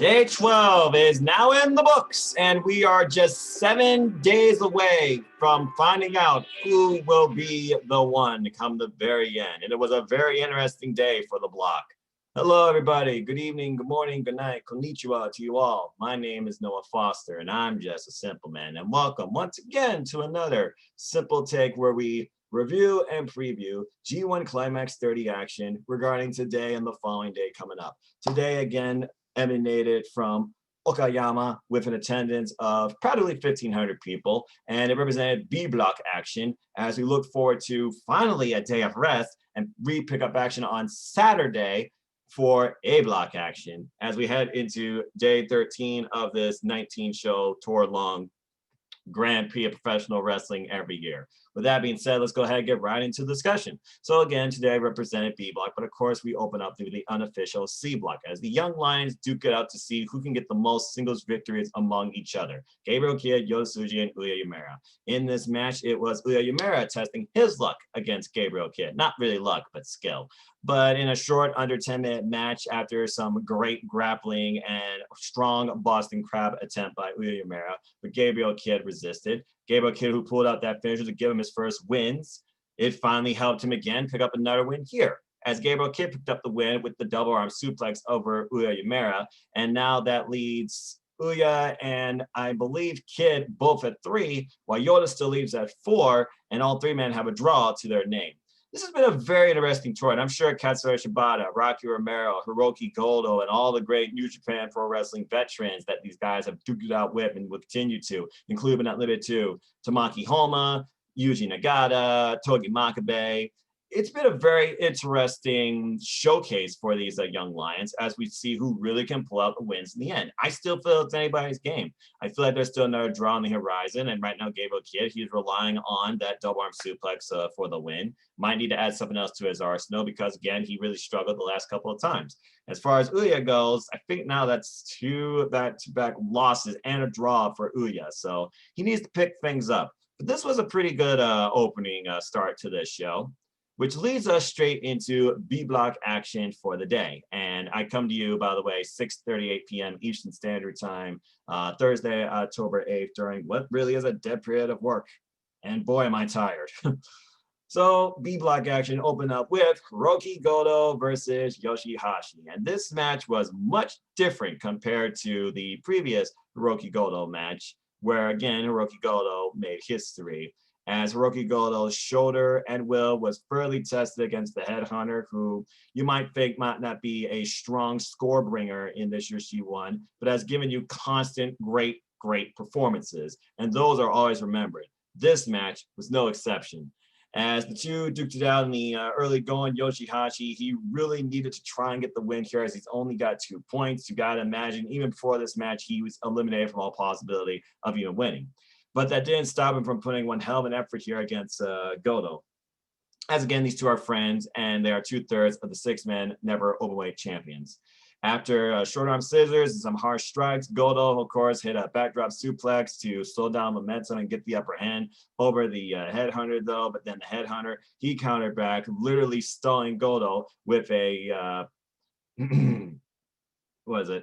Day 12 is now in the books, and we are just 7 days away from finding out who will be the one come the very end. And it was a very interesting day for the block. Hello, everybody. Good evening, good morning, good night, konnichiwa to you all. My name is Noah Foster, and I'm just a simple man. And welcome once again to another Simple Take where we review and preview G1Climax30 action regarding today and the following day coming up. Today, again, emanated from Okayama with an attendance of probably 1,500 people, and it represented B block action as we look forward to finally a day of rest and re-pick up action on Saturday for A block action as we head into day 13 of this 19-show tour-long Grand Prix of professional wrestling every year. With that being said, let's go ahead and get right into the discussion. So again, today I represented B block, but of course we open up through the unofficial C block as the young lions duke it out to see who can get the most singles victories among each other. Gabriel Kidd, Yota Tsuji, and Uya Yamera. In this match, it was Uya Yamera testing his luck against Gabriel Kidd. Not really luck, but skill. But in a short under 10-minute match, after some great grappling and strong Boston Crab attempt by Uya Yamera, but Gabriel Kidd resisted. Gabriel Kidd, who pulled out that finisher to give him his first wins, it finally helped him again pick up another win here, as Gabriel Kidd picked up the win with the double arm suplex over Uya Yamera, and now that leads Uya and I believe Kidd both at 3, while Yota still leaves at 4, and all 3 men have a draw to their name. This has been a very interesting tour, and I'm sure Katsura Shibata, Rocky Romero, Hiroki Goto, and all the great New Japan Pro Wrestling veterans that these guys have duked it out with and will continue to, including but not limited to Tamaki Homa, Yuji Nagata, Togi Makabe. It's been a very interesting showcase for these young lions as we see who really can pull out the wins in the end. I still feel it's anybody's game. I feel like there's still another draw on the horizon, and right now Gabriel Kidd, he's relying on that double arm suplex for the win. Might need to add something else to his arsenal because, again, he really struggled the last couple of times. As far as Uya goes, I think now that's 2 back-to-back losses and a draw for Uya, so he needs to pick things up. But this was a pretty good opening start to this show, which leads us straight into B block action for the day. And I come to you, by the way, 6:38 p.m. Eastern Standard Time, Thursday, October 8th, during what really is a dead period of work. And boy, am I tired. So B block action opened up with Hiroki Goto versus Yoshihashi. And this match was much different compared to the previous Hiroki Goto match, where again, Hiroki Goto made history, as Hiroki Goto's shoulder and will was fairly tested against the Headhunter, who you might think might not be a strong score bringer in this year's G1, but has given you constant great performances, and those are always remembered. This match was no exception. As the two duked it out in the early going, Yoshihashi, he really needed to try and get the win here as he's only got 2 points. You got to imagine, even before this match, he was eliminated from all possibility of even winning. But that didn't stop him from putting one hell of an effort here against Goto. As again, these two are friends, and they are 2/3 of the 6-man never overweight champions. After short arm scissors and some harsh strikes, Goto, of course, hit a backdrop suplex to slow down momentum and get the upper hand over the Headhunter, though. But then the Headhunter, he countered back, literally stalling Goto with a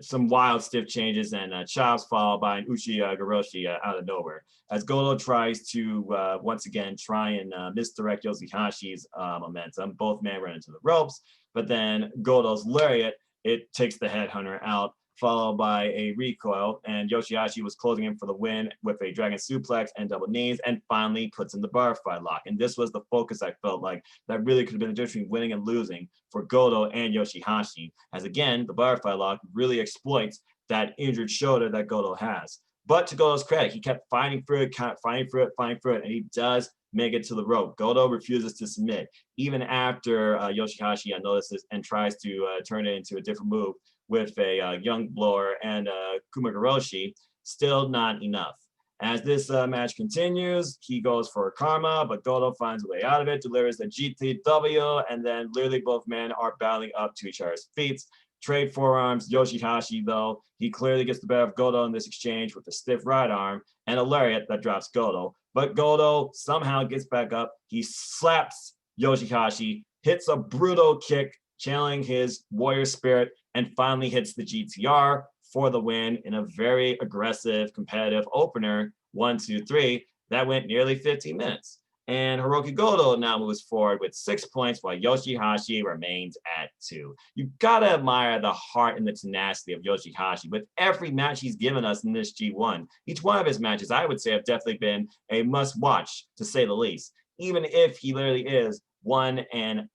some wild stiff changes and chops followed by an Uchi Garoshi out of nowhere. As Goto tries to once again try and misdirect Yoshihashi's momentum, both men run into the ropes, but then Goto's lariat, it takes the Headhunter out, followed by a recoil, and Yoshihashi was closing in for the win with a dragon suplex and double knees, and finally puts in the butterfly lock. And this was the focus, I felt like, that really could have been the difference between winning and losing for Goto and Yoshihashi, as again, the butterfly lock really exploits that injured shoulder that Goto has. But to Goto's credit, he kept fighting through it, and he does make it to the rope. Goto refuses to submit, even after Yoshihashi notices and tries to turn it into a different move with a young blower and Kumigaroshi. Still not enough. As this match continues, he goes for karma, but Goto finds a way out of it, delivers the GTW, and then literally both men are battling up to each other's feet. Trade forearms. Yoshihashi, though, he clearly gets the better of Goto in this exchange with a stiff right arm and a lariat that drops Goto. But Goto somehow gets back up. He slaps Yoshihashi, hits a brutal kick, channeling his warrior spirit, and finally hits the GTR, for the win in a very aggressive, competitive opener, 1, 2, 3, that went nearly 15 minutes. And Hiroki Goto now moves forward with 6 points while Yoshihashi remains at 2. You gotta admire the heart and the tenacity of Yoshihashi with every match he's given us in this G1. Each one of his matches, I would say, have definitely been a must-watch, to say the least. Even if he literally is 1-5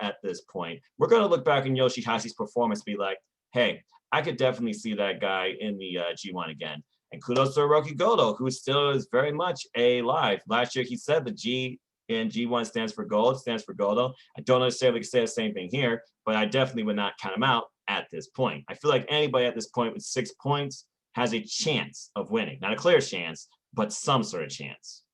at this point, we're gonna look back on Yoshihashi's performance and be like, hey, I could definitely see that guy in the G1 again. And kudos to Hiroki Goto, who still is very much alive. Last year, he said the G in G1 stands for gold, stands for Goto. I don't necessarily say the same thing here, but I definitely would not count him out at this point. I feel like anybody at this point with 6 points has a chance of winning. Not a clear chance, but some sort of chance.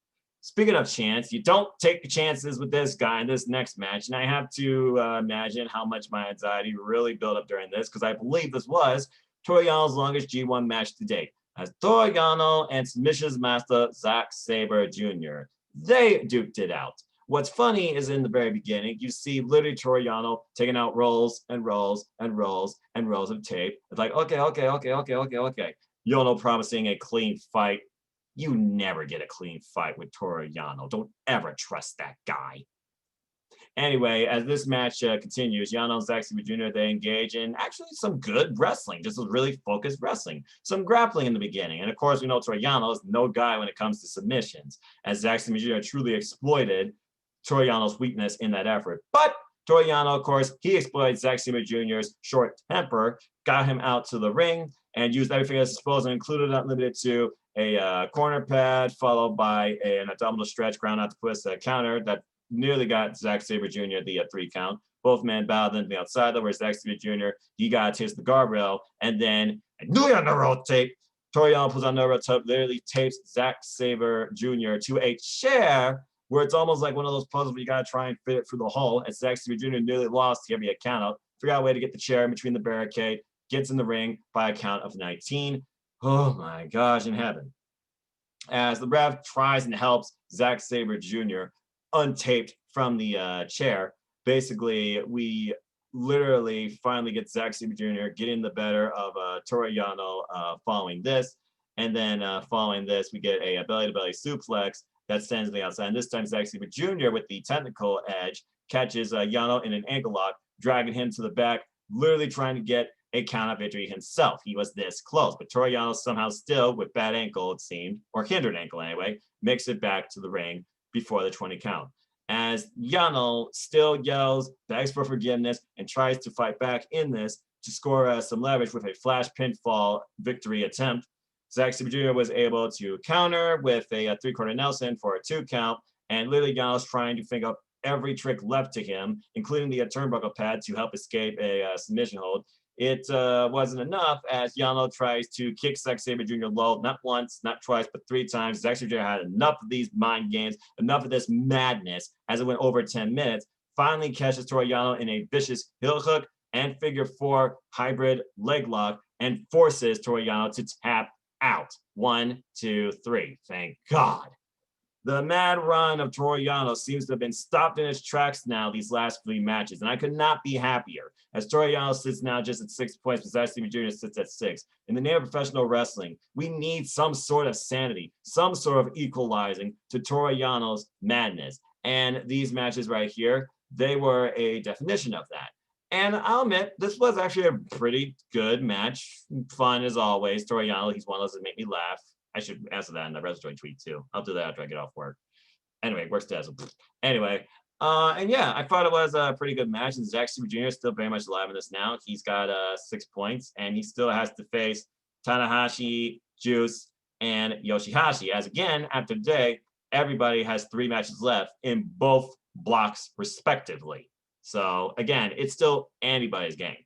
Speaking of chance, you don't take the chances with this guy in this next match. And I have to imagine how much my anxiety really built up during this, because I believe this was Toru Yano's longest G1 match to date, as Toru Yano and submissions master Zack Sabre Jr. They duked it out. What's funny is in the very beginning, you see literally Toru Yano taking out rolls and rolls and rolls and rolls of tape. It's like, okay. Yano promising a clean fight. You never get a clean fight with Toru Yano. Don't ever trust that guy. Anyway, as this match continues, Yano and Zack Sabre Jr., they engage in actually some good wrestling, just really focused wrestling. Some grappling in the beginning. And of course, we know Toru Yano is no guy when it comes to submissions, as Zack Sabre Jr. truly exploited Toru Yano's weakness in that effort. But Toru Yano, of course, he exploited Zack Sabre Jr.'s short temper, got him out to the ring, and used everything at his disposal, included not limited to a corner pad, followed by an abdominal stretch, ground out to twist counter that nearly got Zack Sabre Jr. the 3 count. Both men bowed into the outside, where Zack Sabre Jr., he got to the guardrail, and then a new on the road tape. Toru Yano pulls on the road tape, literally tapes Zack Sabre Jr. to a chair, where it's almost like one of those puzzles where you gotta try and fit it through the hole. And Zack Sabre Jr. nearly lost to give me a count out. Figure out a way to get the chair in between the barricade, gets in the ring by a count of 19. Oh my gosh, in heaven. As the ref tries and helps Zack Sabre Jr. untaped from the chair, basically, we literally finally get Zack Sabre Jr. getting the better of Toru Yano following this. And then following this, we get a belly-to-belly suplex that sends to the outside. And this time, Zack Sabre Jr. with the technical edge catches Yano in an ankle lock, dragging him to the back, literally trying to get a count-out victory himself. He was this close, but Toru Yano somehow still, with bad ankle, it seemed, or hindered ankle anyway, makes it back to the ring before the 20 count. As Yano still yells, begs for forgiveness, and tries to fight back in this to score some leverage with a flash pinfall victory attempt, Zack Sabre Jr. was able to counter with a 3-quarter Nelson for a 2 count, and literally Yano's trying to think up every trick left to him, including the turnbuckle pad to help escape a submission hold. It wasn't enough, as Yano tries to kick Zack Sabre Jr. low, not once, not twice, but 3 times. Zack Sabre Jr. had enough of these mind games, enough of this madness, as it went over 10 minutes. Finally catches Toru Yano in a vicious heel hook and figure 4 hybrid leg lock, and forces Toru Yano to tap out. 1, 2, 3. Thank God. The mad run of Toru Yano seems to have been stopped in its tracks now these last 3 matches, and I could not be happier, as Toru Yano sits now just at 6 points, but Zack Sabre Jr. sits at 6. In the name of professional wrestling, we need some sort of sanity, some sort of equalizing to Toru Yano's madness, and these matches right here, they were a definition of that. And I'll admit, this was actually a pretty good match, fun as always. Toru Yano, he's one of those that make me laugh. I should answer that in the WrestleJoy tweet too. I'll do that after I get off work. Anyway, works dazzle. Anyway, and yeah, I thought it was a pretty good match. And Zack Sabre Jr. is still very much alive in this now. He's got 6 points, and he still has to face Tanahashi, Juice, and Yoshihashi. As again, after today, everybody has 3 matches left in both blocks respectively. So again, it's still anybody's game.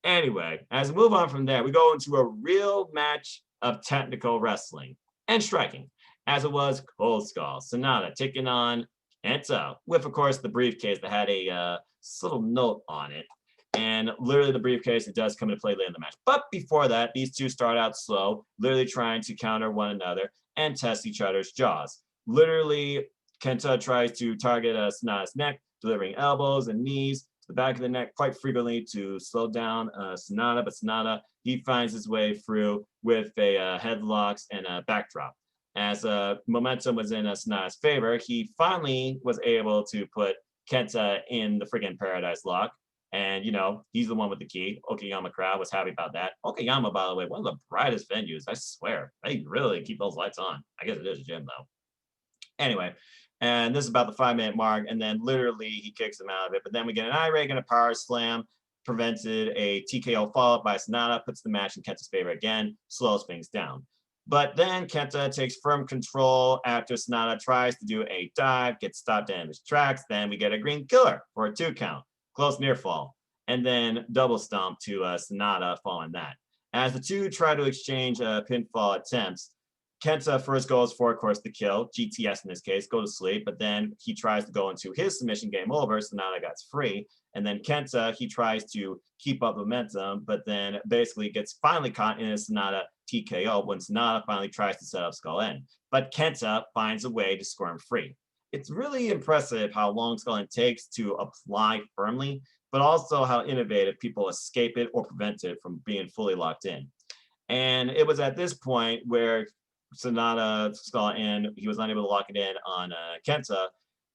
Anyway, as we move on from there, we go into a real match of technical wrestling and striking, as it was Cold Skull Sonata taking on Enta, with of course the briefcase that had a little note on it, and literally the briefcase, it does come into play later in the match. But before that, these two start out slow, literally trying to counter one another and test each other's jaws. Literally, Kenta tries to target Sonata's neck, delivering elbows and knees, the back of the neck quite frequently to slow down Sanada, but Sanada, he finds his way through with a headlocks and a backdrop. As momentum was in Sanada's favor, he finally was able to put Kenta in the friggin' Paradise Lock. And, you know, he's the one with the key. Okayama crowd was happy about that. Okayama, by the way, one of the brightest venues, I swear. They really keep those lights on. I guess it is a gym, though. Anyway, and this is about the 5-minute mark, and then literally he kicks him out of it. But then we get an eye rake and a power slam, prevented a TKO follow-up by Sanada, puts the match in Kenta's favor again, slows things down. But then Kenta takes firm control after Sanada tries to do a dive, gets stopped in his tracks. Then we get a green killer for a 2 count, close near fall, and then double stomp to Sanada following that. As the two try to exchange pinfall attempts, Kenta first goes for, of course, the kill, GTS in this case, go to sleep, but then he tries to go into his submission game over, Sanada gets free, and then Kenta, he tries to keep up momentum, but then basically gets finally caught in a Sanada TKO when Sanada finally tries to set up Skull End. But Kenta finds a way to squirm free. It's really impressive how long Skull End takes to apply firmly, but also how innovative people escape it or prevent it from being fully locked in. And it was at this point where Sanada Skull End, he was unable to lock it in on Kenta.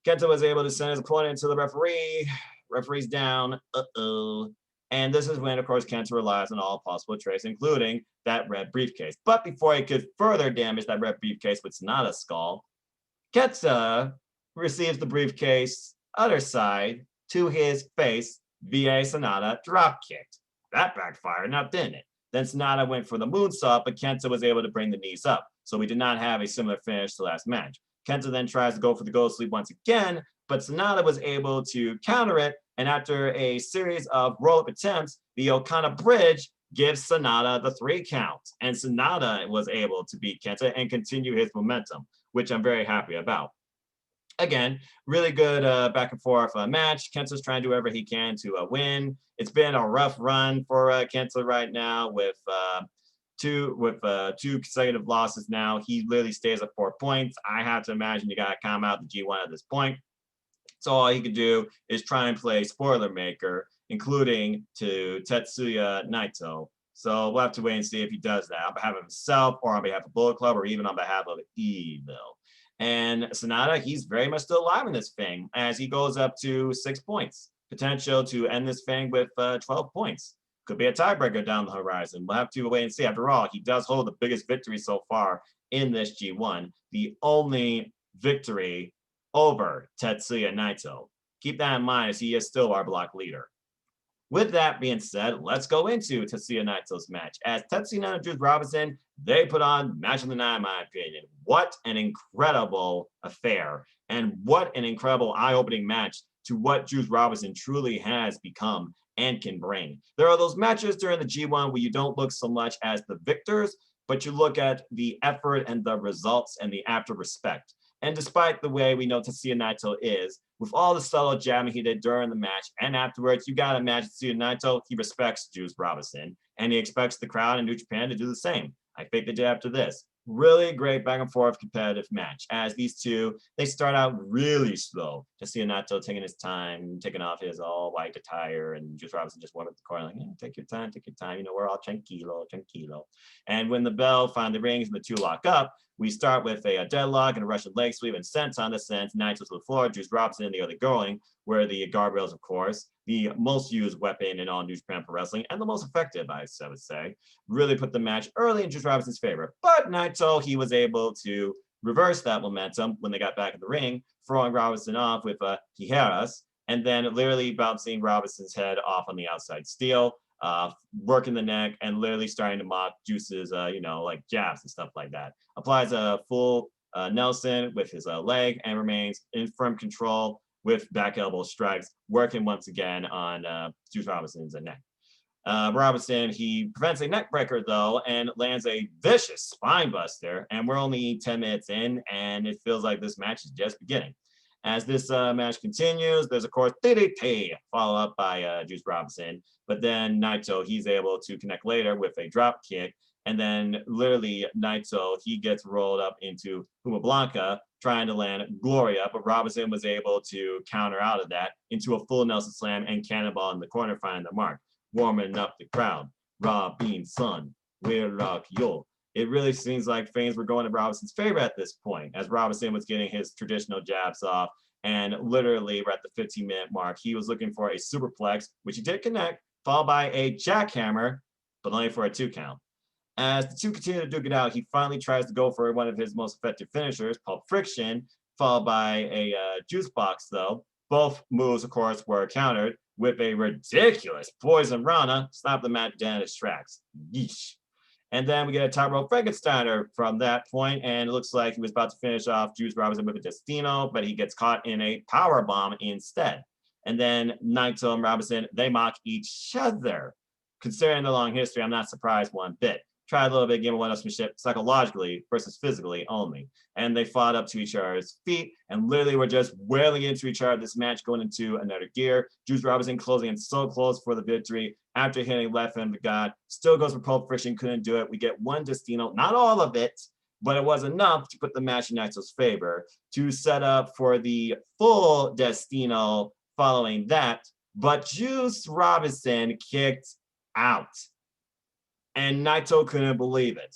Kenta was able to send his opponent to the referee. Referee's down. And this is when, of course, Kenta relies on all possible tricks, including that red briefcase. But before he could further damage that red briefcase with Sanada's skull, Kenta receives the briefcase other side to his face via Sanada drop kicked. That backfired, now didn't it? Then Sanada went for the moonsault, but Kenta was able to bring the knees up. So we did not have a similar finish to last match. Kenta then tries to go for the go sleep once again, but Sanada was able to counter it. And after a series of roll-up attempts, the Okada bridge gives Sanada the 3 count. And Sanada was able to beat Kenta and continue his momentum, which I'm very happy about. Again, really good back and forth match. Kenta's trying to do whatever he can to win. It's been a rough run for Kenta right now with two consecutive losses now. He literally stays at 4 points. I have to imagine you got to come out the G1 at this point. So all he could do is try and play spoiler maker, including to Tetsuya Naito. So we'll have to wait and see if he does that on behalf of himself or on behalf of Bullet Club or even on behalf of Evil. And Sanada, he's very much still alive in this thing as he goes up to 6 points. Potential to end this thing with 12 points. Could be a tiebreaker down the horizon. We'll have to wait and see. After all, he does hold the biggest victory so far in this G1. The only victory over Tetsuya Naito. Keep that in mind as he is still our block leader. With that being said, let's go into Tetsuya Naito's match. As Tetsuya Naito and Juice Robinson, they put on match of the night, in my opinion. What an incredible affair. And what an incredible eye-opening match to what Juice Robinson truly has become and can bring. There are those matches during the G1 where you don't look so much as the victors, but you look at the effort and the results and the after respect. And despite the way we know Tetsuya Naito is, with all the subtle jabbing he did during the match and afterwards, you got to imagine Tetsuya Naito, he respects Juice Robinson, and he expects the crowd in New Japan to do the same. I think they did after this. Really great back and forth competitive match. As these two, they start out really slow. Tetsuya Naito taking his time, taking off his all white attire, and Juice Robinson just warming up the corner like, take your time, take your time. You know, we're all tranquilo, tranquilo. And when the bell finally rings and the two lock up, we start with a deadlock and a Russian leg sweep and senton the sense. Naito to the floor, Juice Robinson in the other going, where the guardrails, of course, the most used weapon in all New Japan Pro Wrestling and the most effective, I would say, really put the match early in Juice Robinson's favor. But Naito, he was able to reverse that momentum when they got back in the ring, throwing Robinson off with Tijeras, and then literally bouncing Robinson's head off on the outside steel, working the neck, and literally starting to mock Juice's, like jabs and stuff like that. Applies a full Nelson with his leg and remains in firm control with back elbow strikes, working once again on Juice Robinson's neck. Robinson, he prevents a neck breaker though and lands a vicious spine buster, and we're only 10 minutes in and it feels like this match is just beginning. As this match continues, there's of course DDT, followed up by Juice Robinson. But then Naito, he's able to connect later with a drop kick. And then literally Naito, he gets rolled up into Puma Blanca, trying to land Gloria, but Robinson was able to counter out of that into a full Nelson Slam and Cannonball in the corner, finding the mark, warming up the crowd. Robinson, we'll rock yo. It really seems like fans were going to Robinson's favor at this point, as Robinson was getting his traditional jabs off, and literally we're at the 15-minute mark. He was looking for a superplex, which he did connect, followed by a jackhammer, but only for a 2 count. As the two continue to duke it out, he finally tries to go for one of his most effective finishers, Pulp Friction, followed by a juice box, though. Both moves, of course, were countered with a ridiculous Poison Rana, slap the mat down its tracks. Yeesh. And then we get a top rope Frankensteiner from that point, and it looks like he was about to finish off Juice Robinson with a Destino, but he gets caught in a power bomb instead. And then Naito and Robinson, they mock each other. Considering the long history, I'm not surprised one bit. Tried a little bit of game of one-upsmanship psychologically versus physically only. And they fought up to each other's feet and literally were just wailing into each other. This match going into another gear. Juice Robinson closing in so close for the victory after hitting left hand of God. Still goes for Pulp Friction, couldn't do it. We get one Destino, not all of it, but it was enough to put the match in Naito's favor to set up for the full Destino following that. But Juice Robinson kicked out. And Naito couldn't believe it.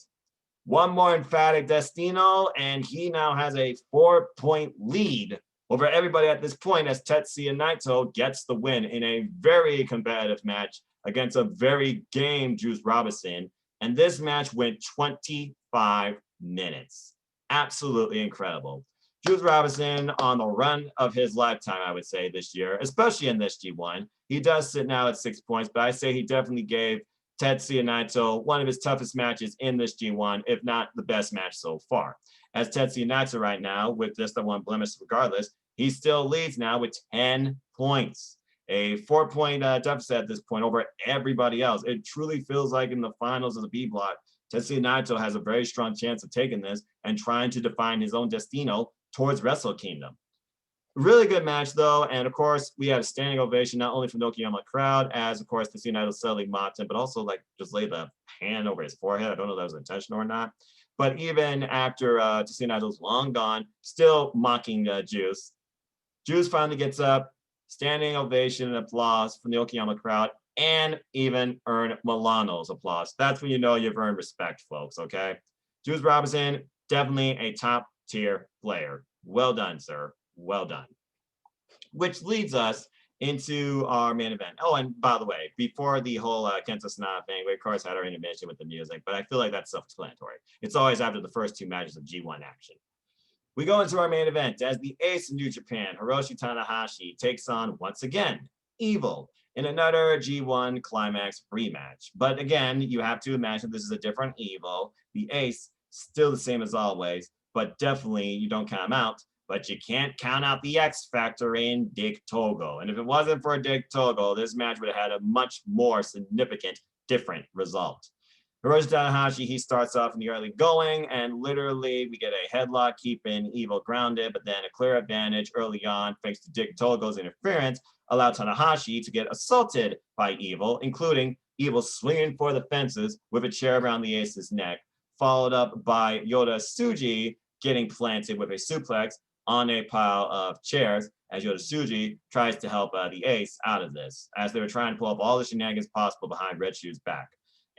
One more emphatic Destino, and he now has a 4-point lead over everybody at this point as Tetsuya Naito gets the win in a very competitive match against a very game Juice Robinson. And this match went 25 minutes. Absolutely incredible. Juice Robinson on the run of his lifetime, I would say, this year, especially in this G1. He does sit now at 6 points, but I say he definitely gave Tetsuya Naito one of his toughest matches in this G1, if not the best match so far. As Tetsuya Naito right now, with just the one blemish regardless, he still leads now with 10 points. A 4-point deficit at this point over everybody else. It truly feels like in the finals of the B block, Tetsuya Naito has a very strong chance of taking this and trying to define his own destino towards Wrestle Kingdom. Really good match, though, and of course, we had a standing ovation, not only from the Okayama crowd, as, of course, Tetsuya Naito subtly mocked him, but also, like, just laid the hand over his forehead. I don't know if that was intentional or not. But even after Tetsuya Naito's long gone, still mocking Juice. Juice finally gets up, standing ovation and applause from the Okayama crowd, and even earned Milano's applause. That's when you know you've earned respect, folks, okay? Juice Robinson, definitely a top-tier player. Well done, sir. Well done. Which leads us into our main event. Oh, and by the way, before the whole Kenta Sanada thing, we of course had our intermission with the music, but I feel like that's self-explanatory. It's always after the first 2 matches of G1 action. We go into our main event as the ace of New Japan, Hiroshi Tanahashi, takes on, once again, Evil in another G1 Climax rematch. But again, you have to imagine this is a different Evil. The ace, still the same as always, but definitely you don't count him out. But you can't count out the X factor in Dick Togo. And if it wasn't for Dick Togo, this match would have had a much more significant, different result. Hiroshi Tanahashi, he starts off in the early going, and literally we get a headlock keeping Evil grounded, but then a clear advantage early on, thanks to Dick Togo's interference, allowed Tanahashi to get assaulted by Evil, including Evil swinging for the fences with a chair around the ace's neck, followed up by Yoda Tsuji getting planted with a suplex on a pile of chairs as Yoda Tsuji tries to help the ace out of this, as they were trying to pull up all the shenanigans possible behind Red Shoe's back.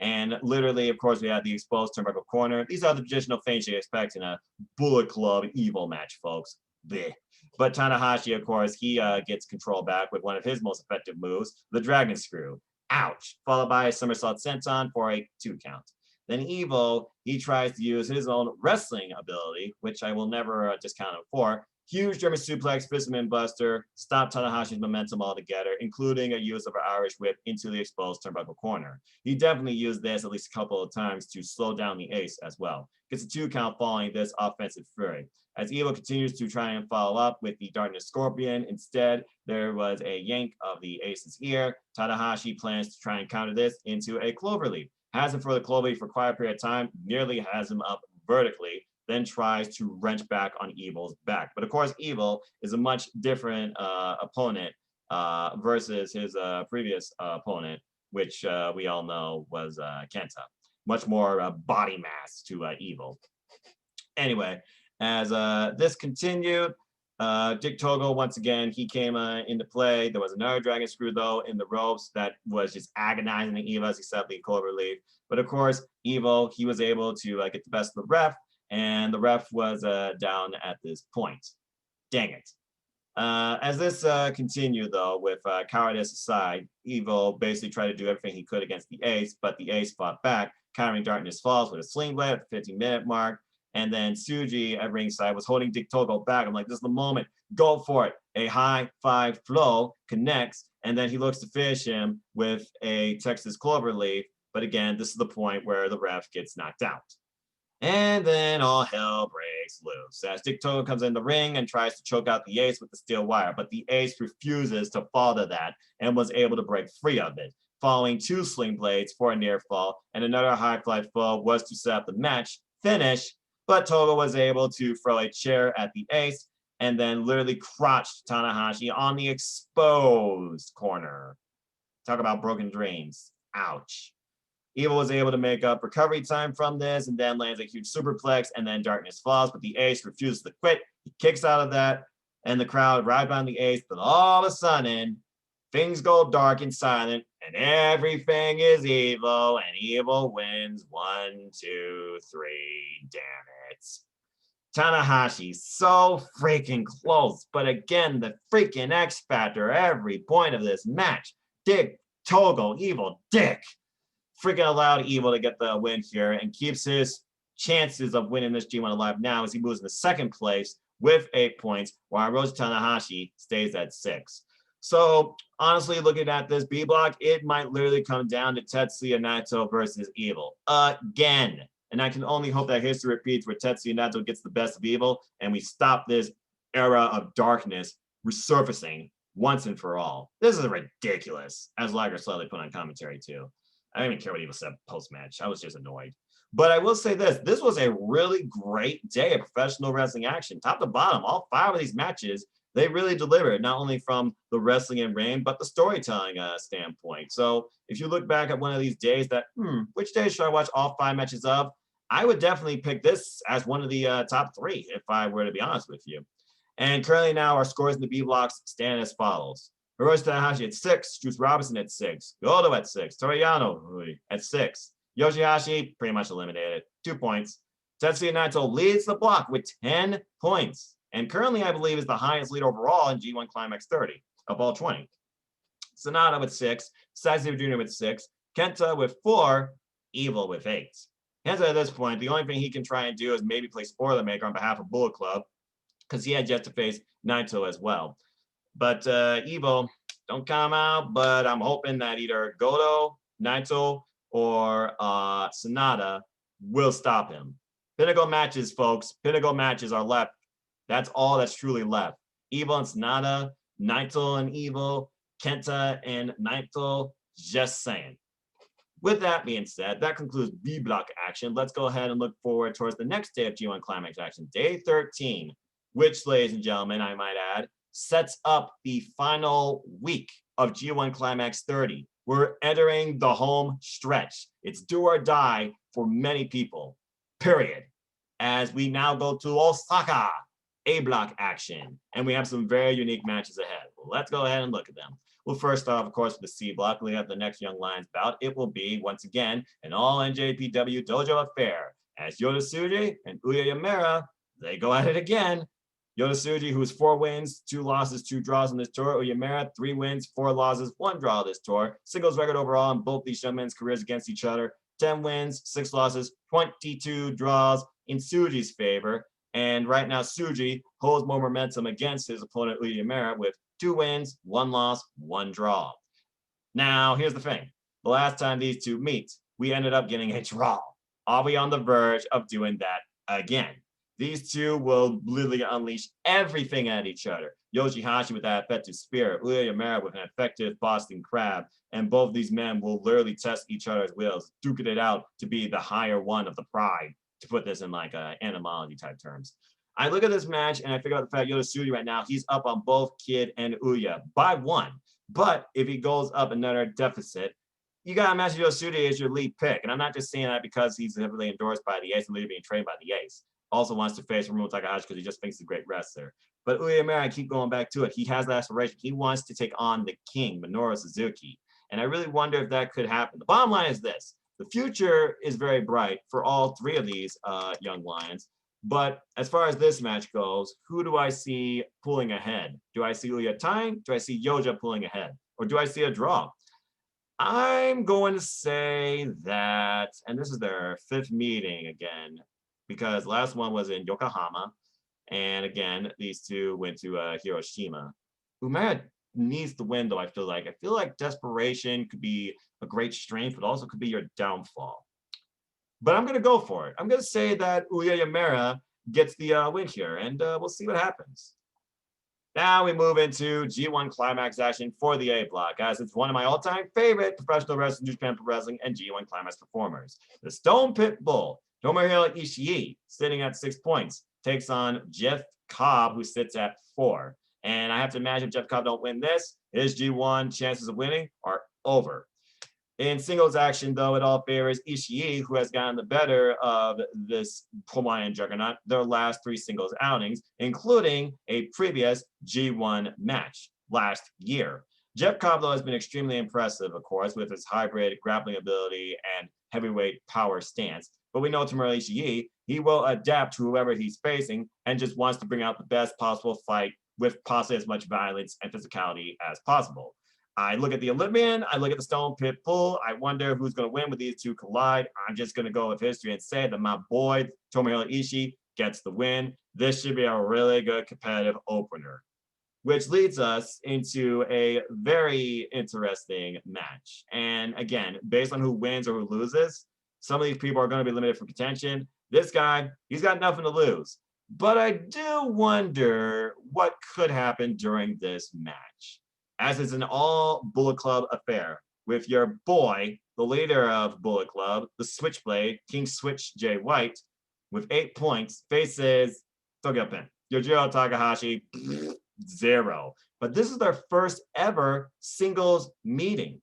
And literally, of course, we had the exposed turnbuckle corner. These are the traditional things you expect in a Bullet Club Evil match, folks. Blech. But Tanahashi, of course, he gets control back with one of his most effective moves, the Dragon Screw. Ouch! Followed by a somersault senton for a 2 count. Then Evil, he tries to use his own wrestling ability, which I will never discount him for. Huge German suplex, fisherman buster, stop Tanahashi's momentum altogether, including a use of an Irish whip into the exposed turnbuckle corner. He definitely used this at least a couple of times to slow down the ace as well. Gets a 2 count following this offensive fury. As Evil continues to try and follow up with the Darkness Scorpion, instead, there was a yank of the ace's ear. Tanahashi plans to try and counter this into a cloverleaf. Has him for the cloverleaf for quite a period of time, nearly has him up vertically. then tries to wrench back on Evil's back. But of course, Evil is a much different opponent versus his previous opponent, which we all know was Kenta. Much more body mass to Evil. Anyway, as this continued, Dick Togo, once again, he came into play. There was another dragon screw, though, in the ropes that was just agonizing Evil as he set up the clover leaf. But of course, Evil, he was able to get the best of the ref, and the ref was down at this point. Dang it. As this continued, though, with cowardice aside, Evil basically tried to do everything he could against the Ace, but the Ace fought back, countering Darkness Falls with a sling blade at the 15-minute mark. And then Tsuji at ringside was holding Dick Togo back. I'm like, this is the moment. Go for it. A high five flow connects, and then he looks to finish him with a Texas clover leaf. But again, this is the point where the ref gets knocked out. And then all hell breaks loose as Dick Togo comes in the ring and tries to choke out the Ace with the steel wire. But the Ace refuses to fall to that and was able to break free of it, following 2 sling blades for a near fall. And another high fly fall was to set up the match finish. But Togo was able to throw a chair at the Ace and then literally crotched Tanahashi on the exposed corner. Talk about broken dreams. Ouch. Evil was able to make up recovery time from this and then lands a huge superplex, and then Darkness Falls, but the Ace refuses to quit. He kicks out of that, and the crowd rides on the Ace, but all of a sudden, things go dark and silent, and everything is Evil, and Evil wins 1, 2, 3. Damn it. Tanahashi, so freaking close. But again, the freaking X Factor every point of this match. Dick Togo, Evil Dick, freaking allowed Evil to get the win here and keeps his chances of winning this G1 alive now as he moves into second place with 8 points, while Hiroshi Tanahashi stays at 6. So honestly, looking at this B block, it might literally come down to Tetsuya Naito versus Evil again. And I can only hope that history repeats where Tetsuya Naito gets the best of Evil and we stop this era of darkness resurfacing once and for all. This is ridiculous, as Liger slightly put on commentary too. I didn't even care what Evil said post-match. I was just annoyed. But I will say this was a really great day of professional wrestling action. Top to bottom, all 5 of these matches, they really delivered, not only from the wrestling and ring, but the storytelling standpoint. So if you look back at one of these days that, which day should I watch all 5 matches of? I would definitely pick this as one of the top 3, if I were to be honest with you. And currently now our scores in the B blocks stand as follows. Hiroshi Tanahashi at 6, Juice Robinson at 6, Goto at 6, Yano at 6, Yoshihashi pretty much eliminated, 2 points. Tetsuya Naito leads the block with 10 points, and currently I believe is the highest lead overall in G1Climax30 of all 20. Sonata with 6, Saizuru Jr. with 6, Kenta with 4, Evil with 8. Kenta at this point, the only thing he can try and do is maybe play spoiler maker on behalf of Bullet Club, because he had yet to face Naito as well. But Evil, don't come out, but I'm hoping that either Goto, Naito, or Sonata will stop him. Pinnacle matches, folks. Pinnacle matches are left. That's all that's truly left. Evil and Sonata, Naito and Evil, Kenta and Naito, just saying. With that being said, that concludes B block action. Let's go ahead and look forward towards the next day of G1 Climax action, day 13, which, ladies and gentlemen, I might add, sets up the final week of G1 Climax 30. We're entering the home stretch. It's do or die for many people, period. As we now go to Osaka, A block action, and we have some very unique matches ahead. Well, let's go ahead and look at them. Well, first off, of course, with the C block, we have the next Young Lions bout. It will be, once again, an all NJPW dojo affair, as Yota Tsuji and Uya Yamera, they go at it again. Yota Tsuji, who has 4 wins, 2 losses, 2 draws on this tour. Uyemura, 3 wins, 4 losses, 1 draw this tour. Singles record overall in both these young men's careers against each other. 10 wins, 6 losses, 22 draws in Tsuji's favor. And right now, Tsuji holds more momentum against his opponent, Uyemura, with 2 wins, 1 loss, 1 draw. Now, here's the thing. The last time these two meet, we ended up getting a draw. Are we on the verge of doing that again? These two will literally unleash everything at each other. Yoshihashi with that effective spear, Uya Yamera with an effective Boston Crab, and both these men will literally test each other's wills, duking it out to be the higher one of the pride. to put this in like etymology type terms. I look at this match and I figure out the fact Yoda right now, he's up on both Kid and Ouya by 1. But if he goes up another deficit, you got to imagine Yoda as your lead pick. And I'm not just saying that because he's heavily endorsed by the Ace and being trained by the Ace. Also wants to face Hiromu Takahashi because he just thinks he's a great wrestler. But Uemura, I keep going back to it. He has the aspiration. He wants to take on the king, Minoru Suzuki. And I really wonder if that could happen. The bottom line is this. The future is very bright for all 3 of these young lions. But as far as this match goes, who do I see pulling ahead? Do I see Ouya tying? Do I see Yoja pulling ahead? Or do I see a draw? I'm going to say that, and this is their 5th meeting again, because last one was in Yokohama. And again, these 2 went to Hiroshima. Umeda needs to win, though, I feel like. I feel like desperation could be a great strength, but also could be your downfall. But I'm going to go for it. I'm going to say that Uemura gets the win here, and we'll see what happens. Now we move into G1 Climax action for the A block, as it's one of my all-time favorite professional wrestling, New Japan Pro Wrestling, and G1 Climax performers. The Stone Pit Bull, Tomohiro Ishii, sitting at 6 points, takes on Jeff Cobb, who sits at 4. And I have to imagine if Jeff Cobb don't win this, his G1 chances of winning are over. In singles action, though, it all favors Ishii, who has gotten the better of this Hawaiian juggernaut their last 3 singles outings, including a previous G1 match last year. Jeff Cobb, though, has been extremely impressive, of course, with his hybrid grappling ability and heavyweight power stance. But we know Tomohiro Ishii, he will adapt to whoever he's facing and just wants to bring out the best possible fight with possibly as much violence and physicality as possible. I look at the Olympian, I look at the Stone Pit Bull, I wonder who's going to win when these 2 collide. I'm just going to go with history and say that my boy, Tomohiro Ishii, gets the win. This should be a really good competitive opener, which leads us into a very interesting match. And again, based on who wins or who loses, some of these people are going to be limited for contention. This guy, he's got nothing to lose. But I do wonder what could happen during this match, as it's an all Bullet Club affair with your boy, the leader of Bullet Club, the Switchblade, King Switch Jay White, with 8 points, faces Togyopen, Yujiro Takahashi, 0. But this is their first ever singles meeting.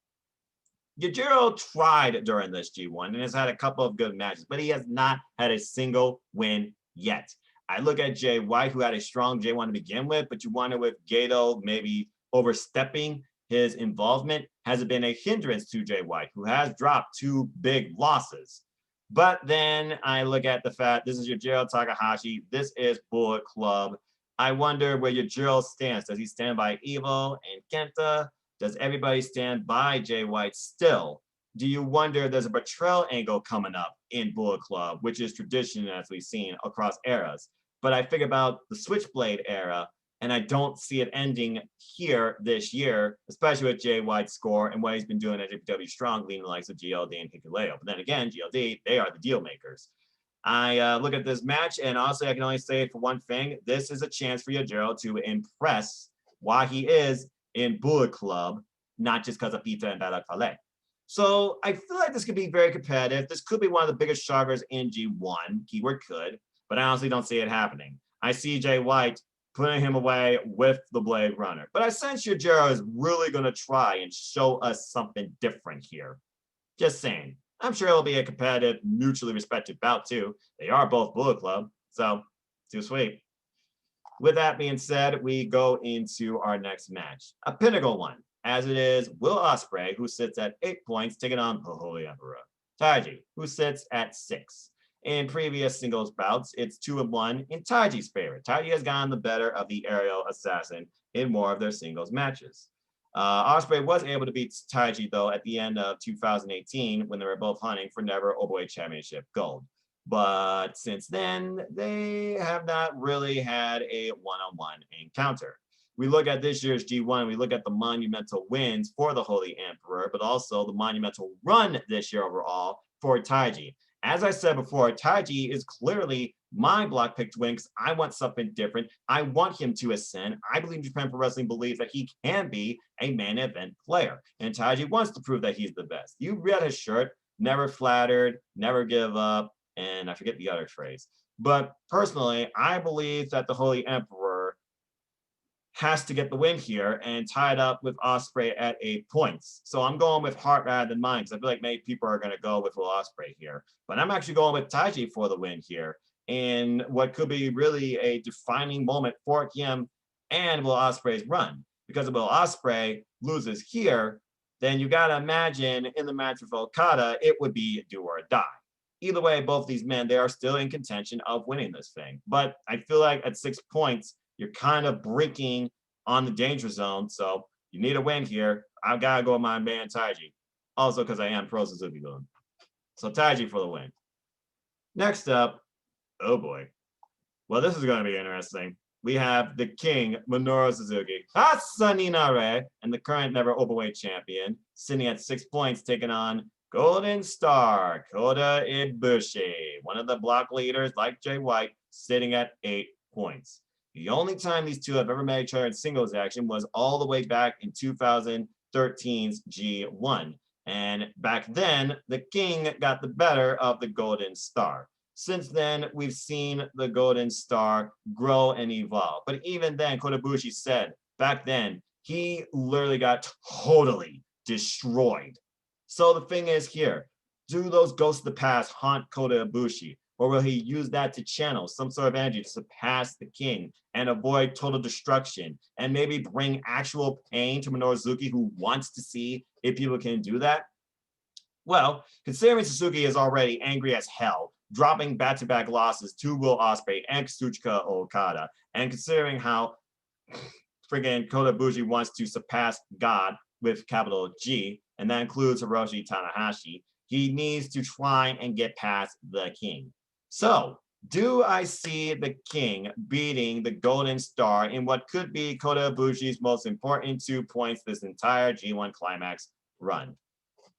Yujiro tried during this G1 and has had a couple of good matches, but he has not had a single win yet. I look at Jay White, who had a strong J1 to begin with, but you wonder with Gato maybe overstepping his involvement, has it been a hindrance to Jay White, who has dropped 2 big losses. But then I look at the fact this is Yujiro Takahashi, this is Bullet Club. I wonder where Yujiro stands. Does he stand by Evo and Kenta? Does everybody stand by Jay White still? Do you wonder if there's a betrayal angle coming up in Bullet Club, which is tradition as we've seen across eras? But I think about the Switchblade era, and I don't see it ending here this year, especially with Jay White's score and what he's been doing at JPW Strong, leading the likes of GLD and Hikuleo. But then again, GLD, they are the deal makers. I look at this match, and honestly, I can only say for one thing, this is a chance for Yujiro to impress why he is in Bullet Club, not just because of Pizza and Bad Fale. So I feel like this could be very competitive. This could be one of the biggest shockers in G1, keyword could, but I honestly don't see it happening. I see Jay White putting him away with the Blade Runner. But I sense Yujiro is really going to try and show us something different here. Just saying. I'm sure it'll be a competitive, mutually respected bout too. They are both Bullet Club, so too sweet. With that being said, we go into our next match. A pinnacle one, as it is Will Ospreay, who sits at 8 points, taking on the Holy Emperor. Taiji, who sits at 6. In previous singles bouts, it's 2-1 in Taiji's favor. Taiji has gotten the better of the aerial assassin in more of their singles matches. Ospreay was able to beat Taiji, though, at the end of 2018 when they were both hunting for Never Openweight Championship gold. But since then, they have not really had a one-on-one encounter. We look at this year's G1, we look at the monumental wins for the Holy Emperor, but also the monumental run this year overall for Taiji. As I said before, Taiji is clearly my block pick to win because I want something different. I want him to ascend. I believe Japan Pro Wrestling believes that he can be a main event player. And Taiji wants to prove that he's the best. You read his shirt, never flattered, never give up. and I forget the other phrase. But personally, I believe that the Holy Emperor has to get the win here and tie it up with Ospreay at 8 points. So I'm going with heart rather than mind, because I feel like many people are going to go with Will Ospreay here. But I'm actually going with Taiji for the win here in what could be really a defining moment for him and Will Ospreay's run. Because if Will Ospreay loses here, then you got to imagine in the match with Okada, it would be do or die. Either way, both these men, they are still in contention of winning this thing. But I feel like at 6 points, you're kind of breaking on the danger zone. So you need a win here. I've got to go with my man Taiji. Also because I am pro Suzuki-gun. So Taiji for the win. Next up, oh boy. Well, this is going to be interesting. We have the king, Minoru Suzuki, Hasaninare, and the current never openweight champion, sitting at 6 points, taking on Golden Star, Kota Ibushi, one of the block leaders like Jay White, sitting at 8 points. The only time these two have ever met each other in singles action was all the way back in 2013's G1. And back then, the king got the better of the Golden Star. Since then, we've seen the Golden Star grow and evolve. But even then, Kota Ibushi said, back then, he literally got totally destroyed. So the thing is here, do those ghosts of the past haunt Kota Ibushi? Or will he use that to channel some sort of energy to surpass the king and avoid total destruction and maybe bring actual pain to Minoru Suzuki, who wants to see if people can do that? Well, considering Suzuki is already angry as hell, dropping back-to-back losses to Will Ospreay and Kazuchika Okada, and considering how friggin' Kota Ibushi wants to surpass God with capital G, and that includes Hiroshi Tanahashi, he needs to try and get past the king. So, do I see the king beating the Golden Star in what could be Kota Ibushi's most important 2 points this entire G1 Climax run?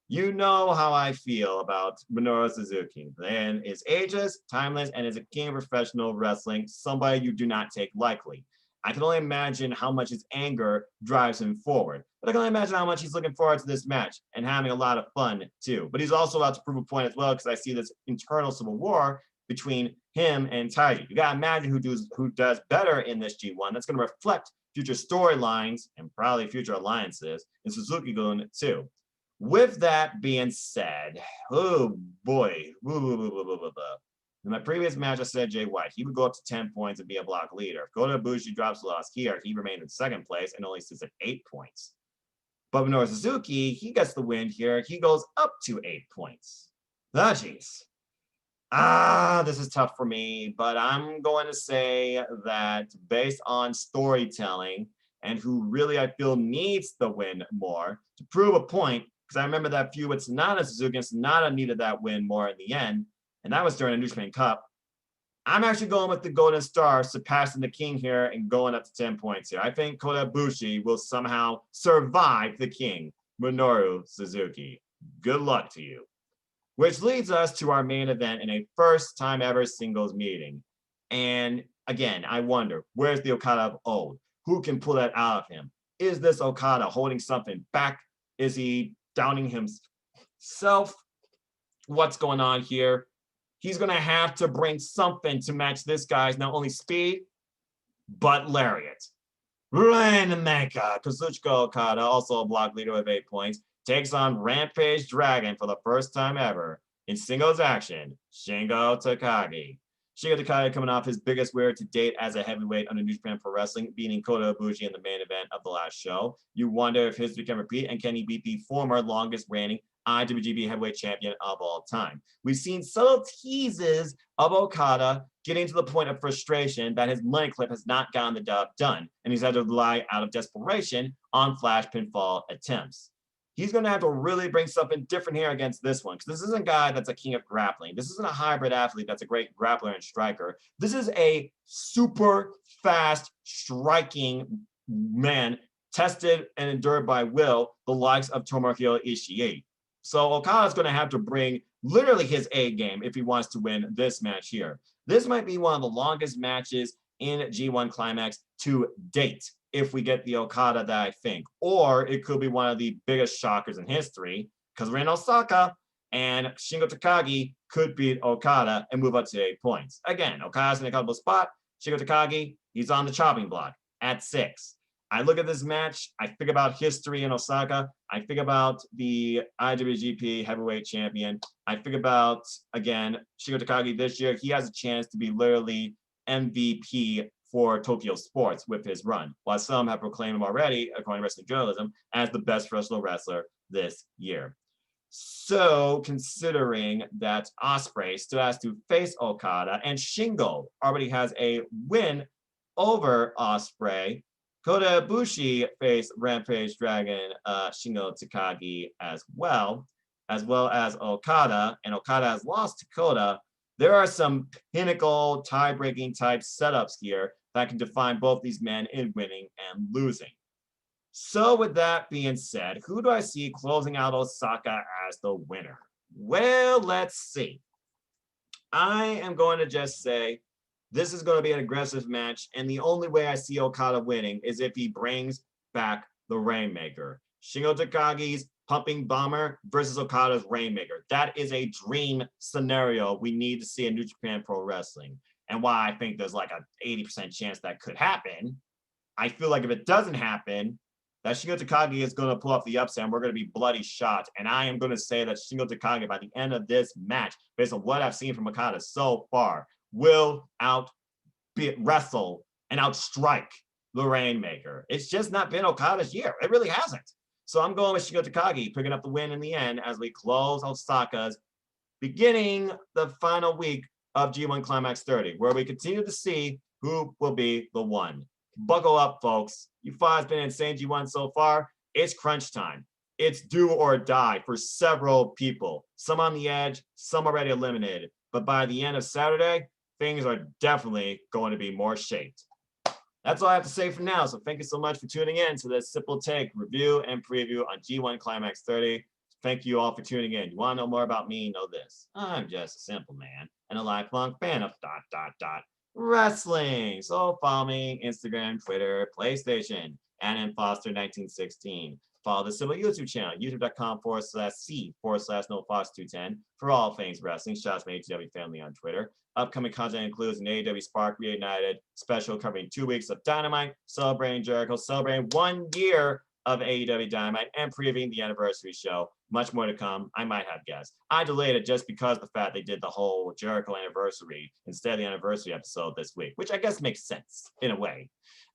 You know how I feel about Minoru Suzuki. The man is ageless, timeless, and is a king of professional wrestling, somebody you do not take lightly. I can only imagine how much his anger drives him forward. But I can only imagine how much he's looking forward to this match and having a lot of fun too. But he's also about to prove a point as well, because I see this internal civil war between him and Taiji. You gotta imagine who does better in this G1. That's gonna reflect future storylines and probably future alliances in Suzuki-gun too. With that being said, oh boy. In my previous match, I said Jay White, he would go up to 10 points and be a block leader. If Kota Ibushi drops the loss here, he remained in 2nd place and only sits at 8 points. But Minoru Suzuki, he gets the win here. He goes up to 8 points. Ah, jeez. This is tough for me, but I'm going to say that based on storytelling and who really I feel needs the win more to prove a point, because I remember that feud with Sonata Suzuki, and Sonata needed that win more in the end, and that was during a New Japan Cup. I'm actually going with the Golden Star, surpassing the king here and going up to 10 points here. I think Kota Ibushi will somehow survive the king, Minoru Suzuki. Good luck to you. Which leads us to our main event in a first time ever singles meeting. And again, I wonder, where's the Okada of old? Who can pull that out of him? Is this Okada holding something back? Is he doubting himself? What's going on here? He's going to have to bring something to match this guy's not only speed, but lariat. Rainmaker, Kazuchika Okada, also a block leader with 8 points, takes on Rampage Dragon for the first time ever in singles action, Shingo Takagi. Shingo Takagi coming off his biggest win to date as a heavyweight under New Japan Pro Wrestling, beating Kota Ibushi in the main event of the last show. You wonder if history can repeat, and can he beat the former longest reigning IWGP heavyweight champion of all time? We've seen subtle teases of Okada getting to the point of frustration that his money clip has not gotten the job done, and he's had to rely out of desperation on flash pinfall attempts. He's going to have to really bring something different here against this one, because this isn't a guy that's a king of grappling. This isn't a hybrid athlete that's a great grappler and striker. This is a super fast striking man, tested and endured by will, the likes of Tomohiro Ishii. So Okada's going to have to bring literally his A game if he wants to win this match here. This might be one of the longest matches in G1 Climax to date, if we get the Okada that I think. Or it could be one of the biggest shockers in history, because we're in Osaka, And Shingo Takagi could beat Okada and move up to 8 points. Again, Okada's in a comfortable spot. Shingo Takagi, he's on the chopping block at 6. I look at this match, I think about history in Osaka, I think about the IWGP heavyweight champion, I think about, again, Shingo Takagi this year, he has a chance to be literally MVP for Tokyo sports with his run, while some have proclaimed him already, according to wrestling journalism, as the best professional wrestler this year. So, considering that Ospreay still has to face Okada and Shingo already has a win over Ospreay, Kota Ibushi faced Rampage Dragon Shingo Takagi as well as Okada, and Okada has lost to Kota. There are some pinnacle tie-breaking type setups here that can define both these men in winning and losing. So with that being said, who do I see closing out Osaka as the winner? Well, let's see. I am going to just say this is going to be an aggressive match, and the only way I see Okada winning is if he brings back the Rainmaker. Shingo Takagi's pumping bomber versus Okada's Rainmaker. That is a dream scenario we need to see in New Japan Pro Wrestling. And why I think there's like an 80% chance that could happen, I feel like if it doesn't happen, that Shingo Takagi is going to pull off the upset and we're going to be bloody shot. And I am going to say that Shingo Takagi, by the end of this match, based on what I've seen from Okada so far, will wrestle and outstrike the Rainmaker. It's just not been Okada's year. It really hasn't. So I'm going with Shingo Takagi picking up the win in the end as we close Osaka's beginning the final week of G1Climax30, where we continue to see who will be the one. Buckle up, folks. You five has been insane G1 so far. It's crunch time. It's do or die for several people. Some on the edge, some already eliminated. But by the end of Saturday, things are definitely going to be more shaped. That's all I have to say for now. So thank you so much for tuning in to this simple take, review, and preview on G1Climax30. Thank you all for tuning in. You want to know more about me? Know this. I'm just a simple man and a lifelong fan of ... wrestling. So follow me, Instagram, Twitter, PlayStation, and Foster1916. Follow the Simple YouTube channel, youtube.com/C/NoFox210 for all things wrestling. Shots from AEW family on Twitter. Upcoming content includes an AEW Spark Reunited special covering 2 weeks of Dynamite, celebrating Jericho, celebrating 1 year of AEW Dynamite, and previewing the anniversary show. Much more to come. I might have guests. I delayed it just because of the fact they did the whole Jericho anniversary instead of the anniversary episode this week, which I guess makes sense in a way.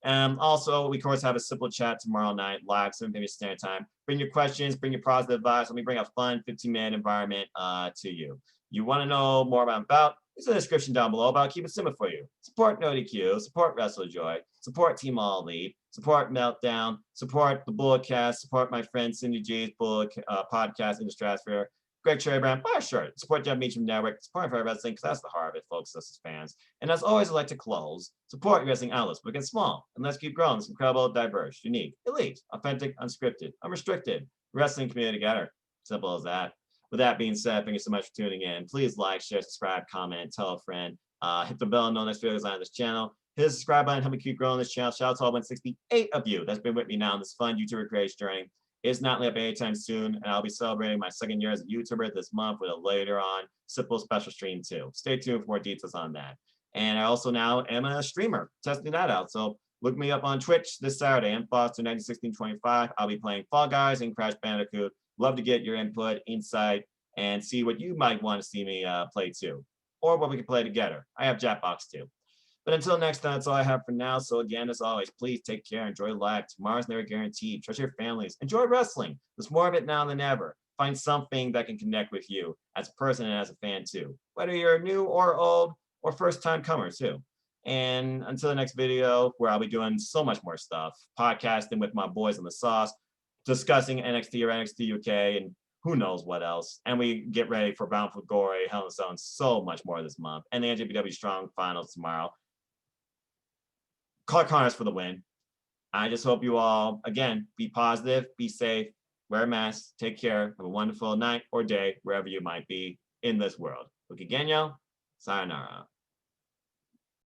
Also, we of course have a simple chat tomorrow night, live, 7 p.m. Standard Time. Bring your questions, bring your positive vibes. Let me bring a fun 15-minute environment to you. You want to know more about? It's in the description down below, but I'll keep it simple for you. Support NoDQ, support WrestleJoy, support Team All Elite, support Meltdown, support the Bulletcast, support my friend Cindy G's Bullet podcast in the Stratosphere, Greg Cherry Brand, buy a shirt, support Jeff Meacham Network, support Fire Wrestling, because that's the heart of it, folks, us as fans. And as always, I'd like to close, support your wrestling outlets, but get small, and let's keep growing this incredible, diverse, unique, elite, authentic, unscripted, unrestricted wrestling community together. Simple as that. With that being said, thank you so much for tuning in. Please like, share, subscribe, comment, tell a friend. Hit the bell and know next videos on this channel. Hit the subscribe button, help me keep growing this channel. Shout out to all 168 of you that's been with me now on this fun YouTuber creation journey. It's not lit up anytime soon, and I'll be celebrating my 2nd year as a YouTuber this month with a later on simple special stream too. Stay tuned for more details on that. And I also now am a streamer, testing that out. So look me up on Twitch this Saturday, Foster191625. I'll be playing Fall Guys and Crash Bandicoot. Love to get your input, insight, and see what you might want to see me play too, or what we can play together. I have Jackbox too. But until next time, that's all I have for now. So again, as always, please take care, enjoy life. Tomorrow's never guaranteed. Trust your families. Enjoy wrestling. There's more of it now than ever. Find something that can connect with you as a person and as a fan too, whether you're new or old or first-time comer too. And until the next video, where I'll be doing so much more stuff, podcasting with my boys in the sauce, discussing NXT or NXT UK, and who knows what else. And we get ready for Bound for Glory, Hell in a Cell, and so much more this month. And the NJPW Strong Finals tomorrow. Clark Connors for the win. I just hope you all, again, be positive, be safe, wear a mask, take care, have a wonderful night or day, wherever you might be in this world. Ukigenyo, sayonara.